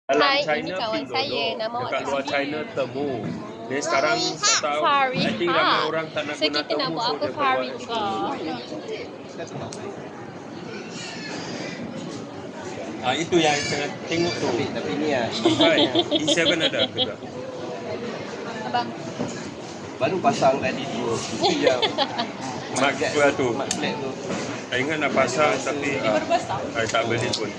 Dalam Hai, China ini kawan pink saya. dodok. Nama awak Dekat kat luar sini? China temu. Dia sekarang tak tahu. Fariha. I think ramai orang tak nak So, guna kita nak temu. buat So apa dia buat Fari es juga? Itu yang I tengah tengok tu. Tapi ni lah E7 ada ke tak? Abang. baru pasang tadi tu. Itu yang Mak Flat tu. mat flat tu. I ingat nak pasang tapi I tak beli pun.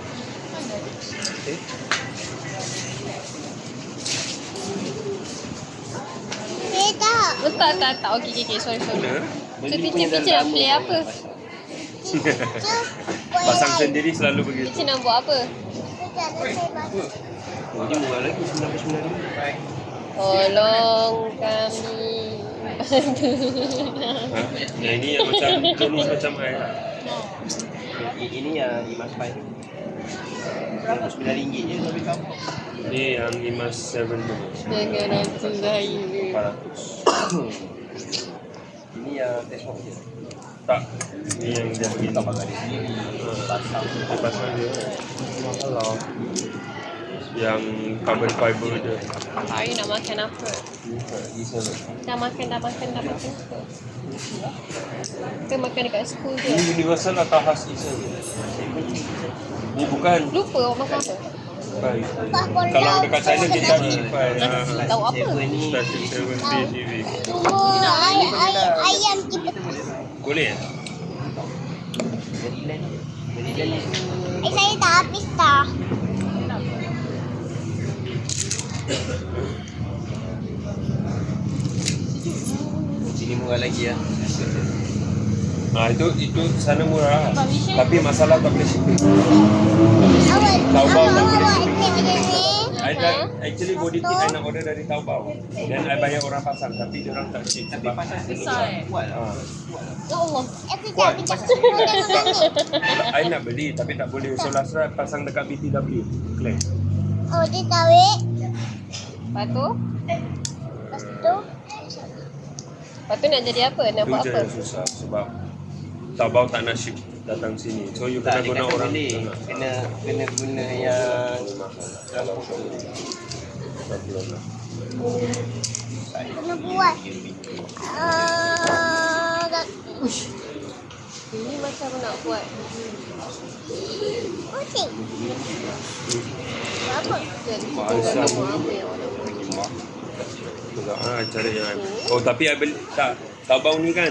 Tak. Okey. Sorry. Mana? So, teacher nak play apa? Pasang sendiri selalu begitu. Teacher nak buat apa? Oh, ni murah lagi RM99. Tolong kami. Yang ini yang macam jenis macam I lah. Ini yang Imas Pai tu. Berapa? RM9 je tapi kamu. Ni yang Imas 7 tu. Jangan nanti saya. 400. Ini yang test walk je. Tak. Ni yang dia begini. Tak pakai di sini. Pasang. Dia pasang dia. Kalau yang carbon fiber dia. Hari nak makan apa? E7. Dah makan. Kita makan dekat school je. Ini universal atau khas Isa? Ni bukan. Lupa awak makan apa? Baik. Kalau dekat China dia cari Tahu apa? Static 7B TV. Ayam kita. Boleh ya? Saya dah habis dah. Sini murah lagi ya. Itu sana murah. Tapi masalah tak boleh shipping. Taobao tak boleh awak shipping. tengok ni. I dah actually body kit I nak order dari Taobao. Dan I bayar orang pasang tapi dia orang tak ship. Tapi pasal besar kuat lah. Ya Allah. Kejap. I nak beli tapi tak boleh. So last ride pasang dekat BTW. Claim. Oh, dia tarik. Lepas tu? Lepas tu. Lepas tu nak jadi apa? Nak Itu buat je apa? yang susah sebab Taobao tak nak ship datang sini. So you kena Tak, dia guna kata orang. boleh. Kena guna yang Kena buat. Ini macam nak buat. Kucing. Apa? Jadi kita Bahasa tak tahu apa yang orang buat. Cari yang tapi I beli tak Taobao ni kan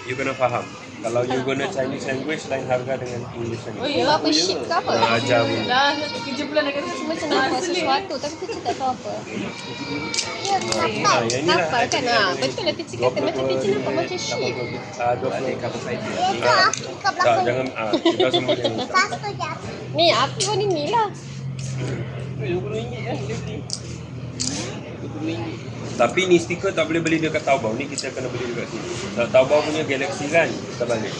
you kena faham. Kalau you guna Chinese language lain harga dengan English language. Ya, apa ship ke apa? Ajar Dah 3 bulan dah kata Macam nak buat sesuatu tapi teacher tak tahu apa. Ya, kapal. yang ni lah. Kapal kan? Betul lah teacher kata macam teacher nampak macam ship. 20 cover side. Itu aku kat tak belakang. jangan kita semua yang ni. Satu je. Ni aku pun ni lah. RM20 ya dia beli. RM20. Tapi ni stiker tak boleh beli dekat Taobao. Ni kita kena beli dekat sini. Taobao punya Galaxy kan kita balik.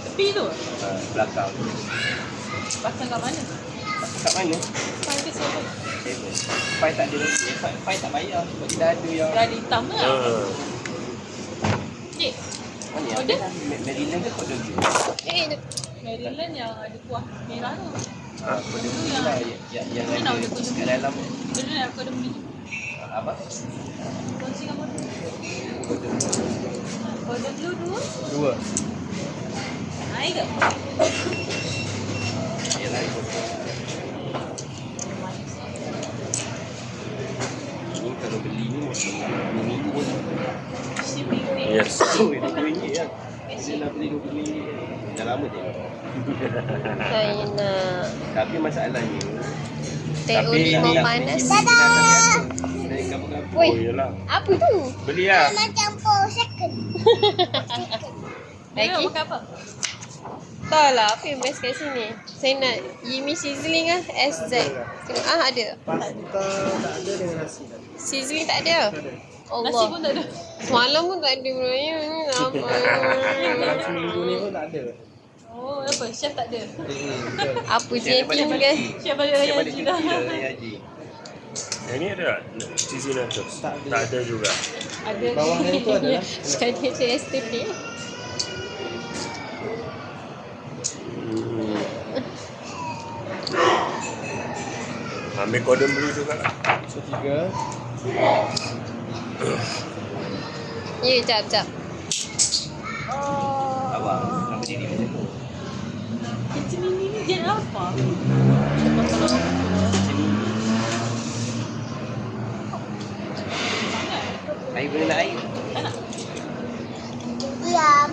Tepi tu. Belakang. Pasang kat mana? Kat mana? Private server. Pai tak ada. Pai tak bayar sebab dia dah ada yang Dah ada hitam tu lah. Cik, mana yang Order? Maryland ke Kota View? Maryland yang ada kuah merah tu. Kota View lah yang Ni nak ada order Kota View. kat dalam Maryland aku ada beli. apa? Kongsi kamu tu. Kota View. Order blue dua. Dua. Naik ke? Yalah Kota. Ni kalau beli ni mini pun Shipping ni. Yes. RM20 kan. Dia nak beli RM20. Dah lama dia. Saya nak Tapi masalahnya teh lima panas. dari kampung-kampung. Woi, Oh yalah. apa tu? Beli lah. Macam 4 second. Dia nak Lagi? makan apa? Tak lah, apa yang best kat sini? Saya nak Yumi sizzling lah, SZ. Ada. Pasta tak ada dengan nasi. Sizzling tak ada? Allah. Nasi pun tak ada. Semalam pun tak ada sebenarnya. Ni apa? Dalam seminggu ni pun tak ada. Oh, apa? Chef tak ada. Apa je yang tinggal? Chef balik raya Balik haji cuti dah. dah raya haji. Yang ni ada tak? Cheesy nachos? Tak ada juga. Ada. Bawahnya tu adalah Jadi tu yesterday. Ambil cordon bleu juga. So 3. Ya, jap. Abang, nak berdiri macam tu. Kecil ini ni jen apa? Air boleh nak air? Diam.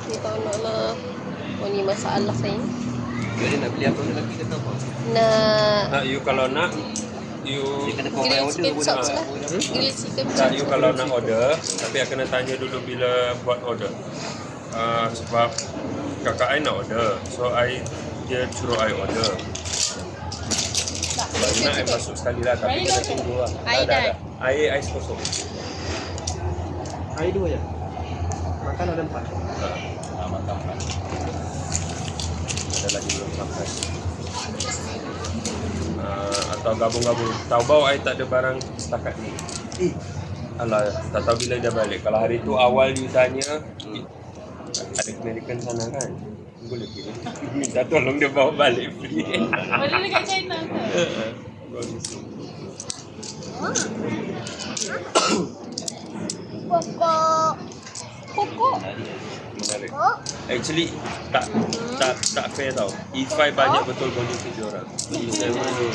Ni tahu nak. Oh, ni masalah saya ni. Dia nak beli apa lagi kata apa? Nak You kalau nak, you Dia kena kau grilled order chicken pun chops dah. lah. Grilled chicken tak, chops. you kalau nak order, tapi akan tanya dulu bila buat order. Sebab kakak I nak order, so dia suruh I order. Kalau nak I masuk sekali lah, tapi kena tunggu lah. I dah. Air ais kosong. Air 2 je. Makan ada 4. Makan 4. Ada lagi belum sampai. Atau gabung-gabung. Taobao I tak ada barang setakat ni. Alah, tak tahu bila dia balik. Kalau hari tu awal you tanya, ada American sana kan? Boleh pergi. Minta tolong dia bawa balik free. Mana dekat China ke? Pokok. Pokok. Menarik. Actually tak fair tau. E5 banyak betul golden seed dia orang. E7 tu.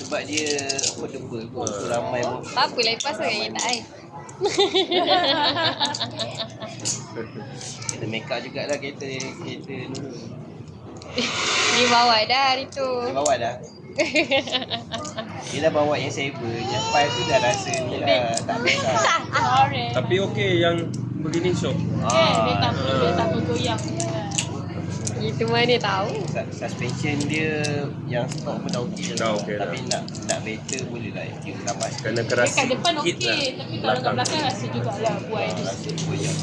Sebab dia affordable pun. So ramai pun. Tak apa, lepas tu yang tak air. Kita make up jugalah kereta dulu. Dia bawa dah hari tu. Dia bawa dah. Dia dah bawa yang saver. Yang 5 tu dah rasa ni lah. Tak best lah. Sorry. Tapi okey yang begini syok. Dia tak bergoyang. Itu mana tahu. Suspension dia yang stock pun dah okey Dah okey dah. Tapi nak better boleh lah. Dia tambah sikit. Kena keras Dekat depan sikit okey, lah. tapi kalau kat belakang rasa jugalah buai dia. Rasa goyang.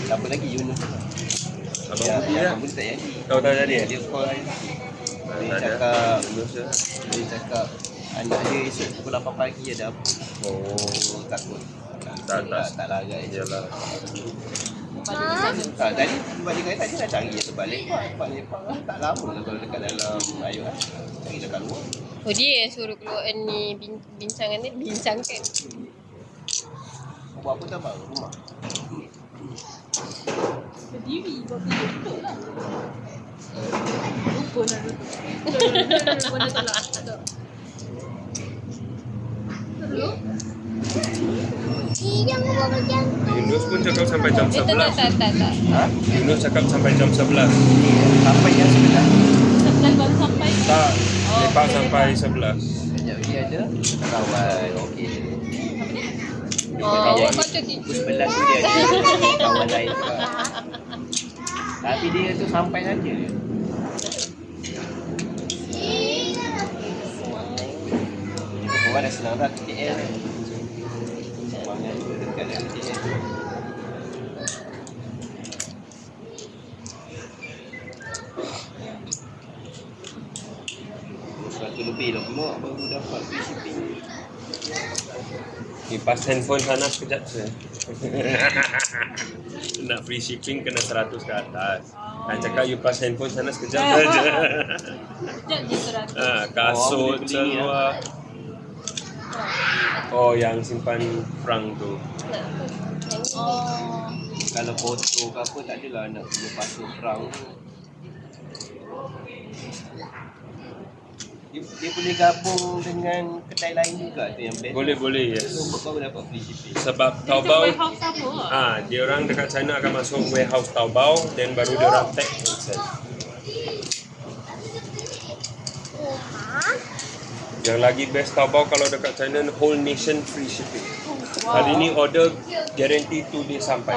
Siapa lagi Yunus? Abang Budi lah. Abang Budi tak jadi. Tahu tak jadi? Dia call dia Tak ada. cakap Yunus je. dia cakap anak dia esok pukul 8 pagi ada apa. Oh, Takut. tak larat. iyalah. Tak, tadi balik kata tadi nak cari yang terbalik. Tempat lepak lah. Tak lama lah kalau dekat dalam air lah. Cari dekat luar. Oh, dia yang suruh keluar ni bincangan ni. Bincangkan. Buat apa tak bang? Rumah. Berdiri, buat video duduk lah. Lupa nak duduk. Duduk, mana salah. Tak. Duduk. Jangan buat macam tu. Yunus pun cakap sampai jam 11. Tak. Ha? Yunus cakap sampai jam 11. Sampai jam 9. 11 baru sampai. Tak, lepas sampai 11. Sekejap lagi ada kawan. Okey. Oh, Kawan. patut dia. Pukul 11 tu dia ada kawan lain juga. Tapi dia tu sampai saja. Kawan dah senang dah KL ni. Semangat tu dekat dari KL. Lebih lah pula baru dapat free shipping. Kipas handphone sana sekejap je. Nak free shipping kena 100 ke atas. Kan cakap you pas handphone sana sekejap saja. Sekejap je 100. Kasut boleh beli seluar. Oh, yang simpan frank tu. Oh. Kalau foto ke apa tak adalah nak kena pasal perang tu. Dia boleh gabung dengan kedai lain juga tu yang best. Boleh, yes. So baru dapat free shipping. Sebab Dia Taobao, warehouse sama. dia orang dekat China akan masuk warehouse Taobao, then baru dia orang tag and sell. Yang lagi best Taobao kalau dekat China, whole nation free shipping. Hari ni order guarantee 2 days sampai.